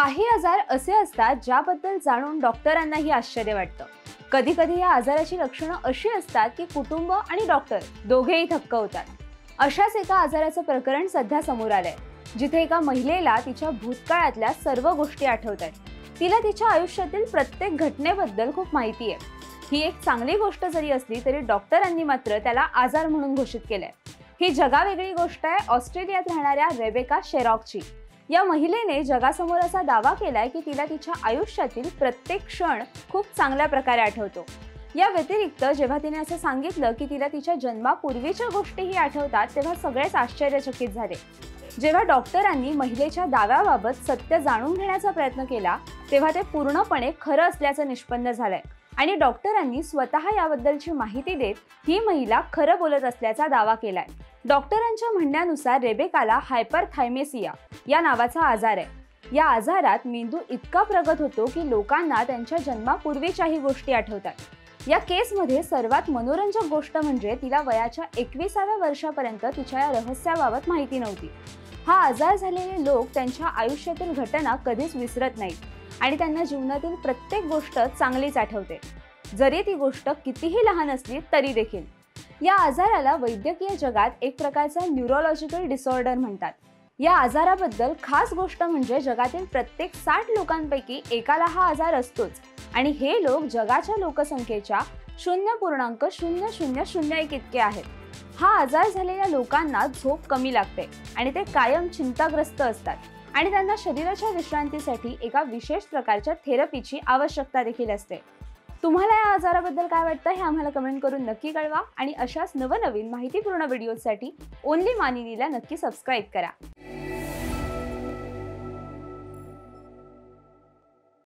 काही आजार असे असतात ज्याबद्दल जाणून डॉक्टरांनाही आश्चर्य वाटतं। कधी कधी या आजाराची लक्षणं अशी असतात की कुटुंब आणि डॉक्टर दोघेही थक्क होतात। अशाच एका आजाराचं प्रकरण सध्या समोर आलंय, जिथे एका महिलेला तिच्या भूतकाळातल्या सर्व गोष्टी आठवतात। तिला तिच्या आयुष्यातील प्रत्येक घटनेबद्दल खूप माहिती आहे। ही एक चांगली गोष्ट जरी असली तरी डॉक्टरांनी मात्र त्याला आजार म्हणून घोषित केलंय। ही जगावेगळी गोष्ट आहे ऑस्ट्रेलियात राहणाऱ्या रेबेका शेरॉकची। या महिलेने जगासमोर असा दावा केलाय की तिला तिच्या आयुष्यातील प्रत्येक क्षण खूप चांगल्या प्रकारे आठवतो। या व्यतिरिक्त जेव्हा तिने असं सांगितलं की तिला तिच्या जन्मापूर्वीच्या गोष्टीही आठवतात, तेव्हा सगळेच आश्चर्यचकित झाले। जेव्हा डॉक्टरांनी महिलेच्या दाव्याबाबत सत्य जाणून घेण्याचा प्रयत्न केला, तेव्हा ते पूर्णपणे खरं असल्याचं निष्पन्न झालंय आणि डॉक्टरांनी स्वतः याबद्दलची माहिती देत ही महिला खरं बोलत असल्याचा दावा केलाय। डॉक्टरांच्या म्हणण्यानुसार रेबेकाला हायपरथायमेसिया या नावाचा आजार आहे। या आजारात मेंदू इतका प्रगत होतो की लोकांना त्यांच्या जन्मापूर्वीच्याही गोष्टी आठवतात। या केसमध्ये सर्वात मनोरंजक गोष्ट म्हणजे तिला वयाच्या 21व्या वर्षापर्यंत तिच्या या रहस्याबाबत माहिती नव्हती। हा आजार झालेले लोक त्यांच्या आयुष्यातील घटना कधीच विसरत नाहीत आणि त्यांना जीवनातील प्रत्येक गोष्ट चांगलीच आठवते, जरी ती गोष्ट कितीही लहान असली तरी देखील। या आजाराला वैद्यकीय जगात एक प्रकारचा न्यूरोलॉजिकल डिसऑर्डर म्हणतात। या आजाराबद्दल खास गोष्ट म्हणजे जगातील प्रत्येक 60 लोकांपैकी एकाला हा आजार असतोच आणि हे लोक जगाच्या लोकसंख्येच्या 0.0001 इतके आहेत। हा आजार झालेल्या लोकांना झोप कमी लागते आणि ते कायम चिंताग्रस्त असतात आणि त्यांना शरीराच्या विश्रांतीसाठी एका विशेष प्रकारच्या थेरपीची आवश्यकता देखील असते। तुम्हाला या आजाराबद्दल काय वाटतं हे आम्हाला कमेंट करून नक्की कळवा आणि अशाच नवनवीन माहितीपूर्ण व्हिडिओसाठी ओनली मानिनीला नक्की सबस्क्राईब करा।